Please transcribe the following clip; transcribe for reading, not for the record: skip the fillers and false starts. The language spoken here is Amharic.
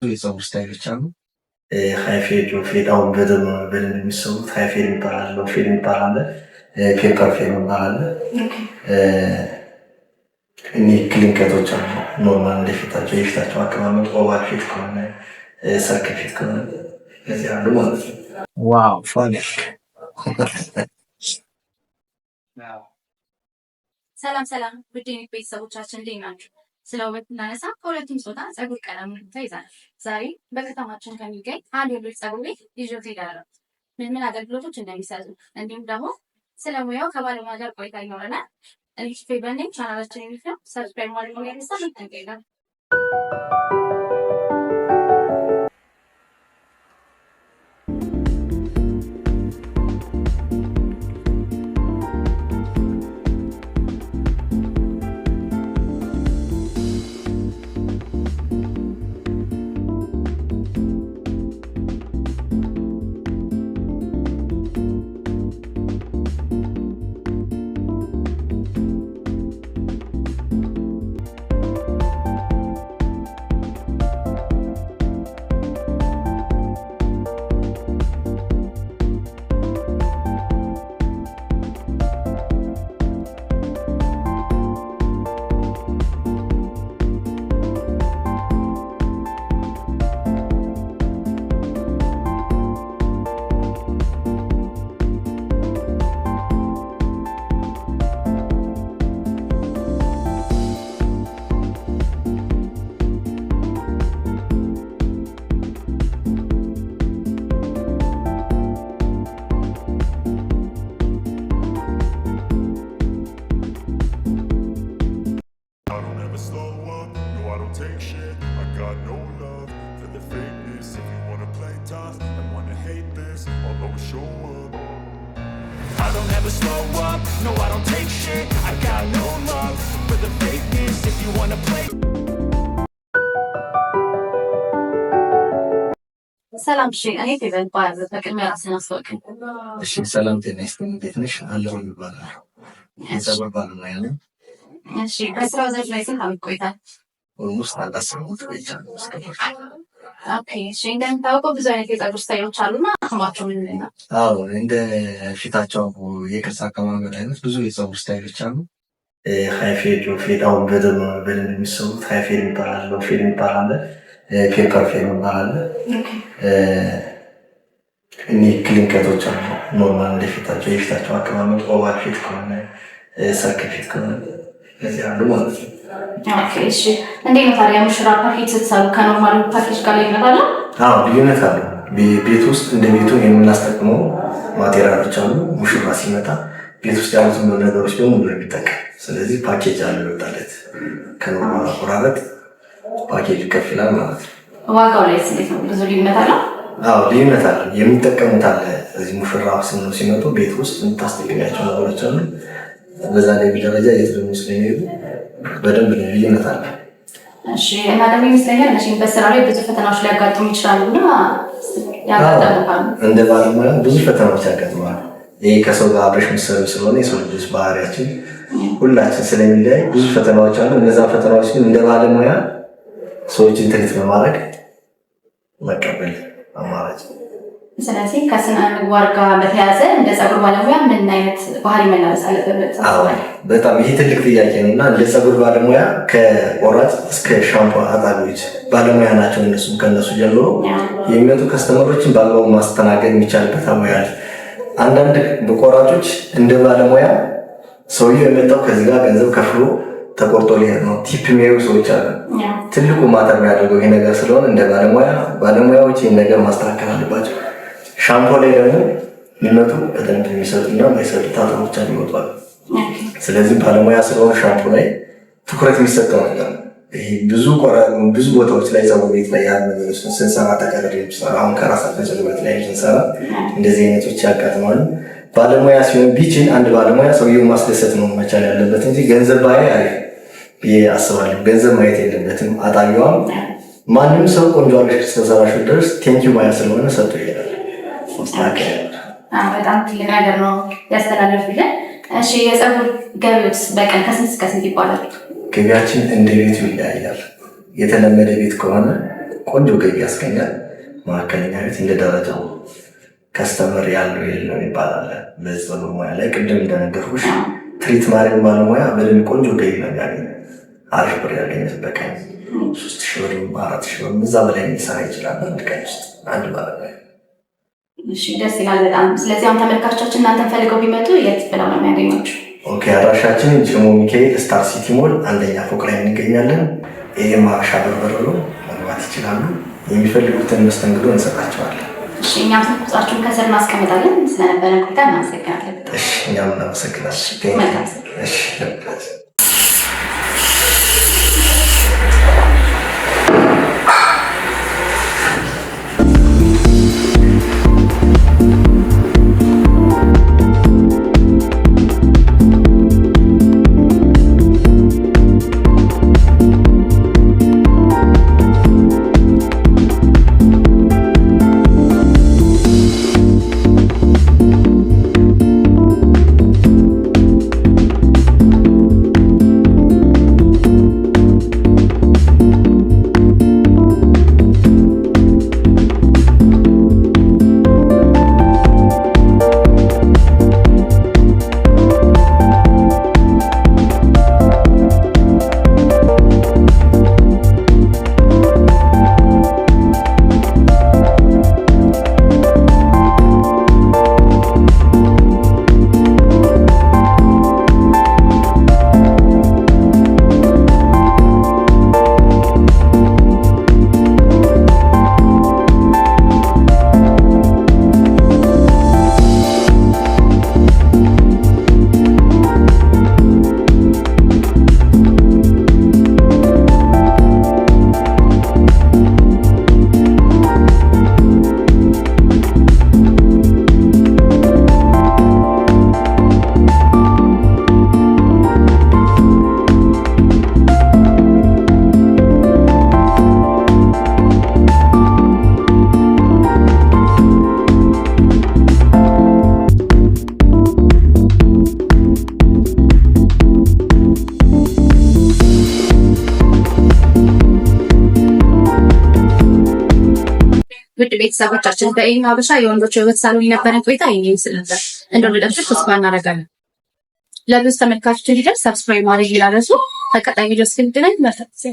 የፀጉር ስታይሎች አሉ። ሃይፌድ፣ ሎፌድ አሁን በደንብ የሚሰሩት ሃይፌድ ይባላል፣ ሎፌድ ይባላል፣ ፔፐር ፌድ ይባላል። እኒህ ክሊንከቶች አሉ። ኖርማል እንደፊታቸው የፊታቸው አቀማመጥ ኦቫል ፊት ከሆነ ሰርክል ፊት ከሆነ እዚህ አሉ ማለት ነው። ዋው ፋን ሰላም ሰላም፣ ውድ ቤተሰቦቻችን እንዴት ናችሁ? ስለ ውበት እናነሳ ከሁለቱም ጾታ ፀጉር ቀለም ተይዛል። ዛሬ በከተማችን ከሚገኝ አንድ የወንዶች ፀጉር ቤት ይዤው እሄዳለሁ። ምን ምን አገልግሎቶች እንደሚሰጡ እንዲሁም ደግሞ ስለ ሙያው ከባለሙያ ጋር ቆይታ ይኖረናል። እኔ ፌበኔ ቻናላችን የሚለው ሰብስክራይብ ማድረግ ነው ያነሳ ይጠንቀቃል። I don't ever slow up, no I don't take shit. I got no love for the fakeness. If you wanna play ሰላም እሺ፣ እኔ ፌቨን ባዝ በቅድሚያ ራስን አስተዋውቀኝ። እሺ፣ ሰላም ጤና ይስጥልኝ። እንዴት ነሽ? አለሁ ይባላል። የፀጉር ባለሙያ ነኝ። እሺ፣ በስራው ዘርፍ ላይ ስንት ዓመት ቆይታል? ኦልሞስት 18 ቆይቻለሁ እስካሁን። ኦኬ፣ እሺ፣ እንደምታውቀው ብዙ አይነት የፀጉር ስታይሎች አሉና ስማቸው ምን ነው? አዎ፣ እንደ ፊታቸው የቅርጽ አቀማመጥ አይነት ብዙ የፀጉር ስታይሎች አሉ። ሃይፌድ፣ ሎፌድ አሁን በደንብ የሚሰሩት ሃይፌድ ይባላል፣ ሎፌድ ይባላል፣ ፔፐር ፌድ ይባላል። እኒህ ክሊንከቶች አሉ። ኖርማል እንደፊታቸው የፊታቸው አቀማመጥ ኦቫል ፊት ከሆነ ሰርክል ፊት ከሆነ እዚህ አሉ ማለት ነው። ኦኬ፣ እሺ፣ እንዴት ነው ታዲያ ሙሽራ ፓኬጅ ስትሰሩ ከኖርማል ፓኬጅ ጋር ልዩነት አለ? አዎ፣ ልዩነት አለ። ቤት ውስጥ እንደ ቤቱ የምናስጠቅመው ማቴሪያሎች አሉ። ሙሽራ ሲመጣ ቤት ውስጥ ያሉትን ነገሮች በሙሉ የሚጠቀም ስለዚህ ፓኬጅ አለ ይወጣለት። ከኖርማል አቆራረጥ ፓኬጅ ከፍ ይላል ማለት ነው። ዋጋው ላይ እንዴት ነው? ብዙ ልዩነት አለ? አዎ፣ ልዩነት አለ። የሚጠቀሙት አለ። እዚህ ሙሽራ ሲመጡ ቤት ውስጥ የምታስጠቅሚያቸው ነገሮች አሉ። በዛ ላይ ደረጃ የትልሙ ስለሚሄዱ በደንብ ልዩነት አለ። እሺ፣ እና ደግሞ ይመስለኛል እሺ፣ በስራ ላይ ብዙ ፈተናዎች ሊያጋጥሙ ይችላሉና ያጋጥማሉ። እንደ ባለሙያ ብዙ ፈተናዎች ያጋጥማሉ። ይሄ ከሰው ጋር አብረሽ ምሰሩ ስለሆነ የሰው ልጆች ባህሪያችን ሁላችን ስለሚለያይ ብዙ ፈተናዎች አሉ። እነዛ ፈተናዎች ግን እንደ ባለሙያ ሰዎችን ትሪት በማድረግ መቀበል አማራጭ። ስለዚህ ከስነ ምግባር ጋር በተያያዘ እንደ ፀጉር ባለሙያ ምን አይነት ባህሪ መላበስ አለበት? በጣም ይሄ ትልቅ ጥያቄ ነው እና እንደ ፀጉር ባለሙያ ከቆራጭ እስከ ሻምፖ አጣቢዎች ባለሙያ ናቸው። እነሱም ከነሱ ጀምሮ የሚመጡ ከስተመሮችን በአግባቡ ማስተናገድ የሚቻልበት አሙያ አለ። አንዳንድ በቆራጮች እንደ ባለሙያ ሰውየው የመጣው ከዚህ ጋር ገንዘብ ከፍሎ ተቆርጦ ሊሄድ ነው ቲፕ የሚያዩ ሰዎች አሉ። ትልቁ ማተር የሚያደርገው ይሄ ነገር ስለሆነ እንደ ባለሙያዎች ይህን ነገር ማስተካከል አለባቸው። ሻምፖ ላይ ደግሞ የሚመጡ በደንብ የሚሰጡና የማይሰጡ ታጥቦች ይወጣሉ። ስለዚህ ባለሙያ ስለሆነ ሻምፖ ላይ ትኩረት የሚሰጠው ነገር ነው። ይሄ ብዙ ቦታዎች ላይ ፀጉር ቤት ላይ ያሉ ነገሮች ስንሰራ ተቀረር ይችላል። አሁን ከራሳችን ፀጉር ቤት ላይ ስንሰራ እንደዚህ አይነቶች ያጋጥማሉ። ባለሙያ ሲሆን ቢችል አንድ ባለሙያ ሰውየው ማስደሰት ነው መቻል ያለበት እንጂ ገንዘብ ባይ አሪፍ ብዬ አስባለሁ። ገንዘብ ማየት የለበትም። አጣቢዋም ማንም ሰው ቆንጆ አለሽ ተሰራሽ ድረስ ቴንኪው ማያ ስለሆነ ሰጥቶ ይሄዳል። በጣም ትልቅ ነገር ነው ያስተላለፉልን። እሺ፣ የፀጉር ገቢዎች በቀን ከስንት እስከ ስንት ይባላል? ገቢያችን እንደ ቤቱ ይለያያል። የተለመደ ቤት ከሆነ ቆንጆ ገቢ ያስገኛል። መካከለኛ ቤት እንደ ደረጃው ከስተመር ያለው የሌለው ይባላል። በዚህ ጸጉር ሙያ ላይ ቅድም እንደነገርኩሽ ትሪት ማድረግ ባለሙያ በደንብ ቆንጆ ገቢ ነው የሚያገኘው። አሪፍ ብር ያገኛል። በቀን 3,000 ብር 4,000 ብር እዛ በላይ ሊሰራ ይችላል በአንድ ቀን ውስጥ አንድ ባለሙያ። እሺ ደስ ይላል በጣም። ስለዚህ አሁን ተመልካቾቻችን እናንተን ፈልገው ቢመጡ የት ብለው ነው የሚያገኟችሁ? ኦኬ አድራሻችን ጀሞ ሚካኤል ስታር ሲቲ ሞል አንደኛ ፎቅ ላይ እንገኛለን። ኤም ሀበሻ በርበረ ነው መግባት ይችላሉ። የሚፈልጉትን መስተንግዶ እንሰጣቸዋለን። እሺ እኛም ስልክ ቁጥራችሁን ከስር እናስቀምጣለን። ስለነበረን ቆይታ እናመሰግናለን። እሺ እኛም እናመሰግናለን። መልካም። እሺ ውድ ቤተሰቦቻችን በኤም ሀበሻ የወንዶች የውበት ሳሎን የነበረን ቆይታ ይህን ይመስል ነበር። እንደወደዳችሁ ተስፋ እናደርጋለን። ለብዙ ተመልካቾች እንዲደርስ ሰብስክራይብ ማድረግ ይላረሱ። በቀጣይ ቪዲዮ እስክንገናኝ መልካም ጊዜ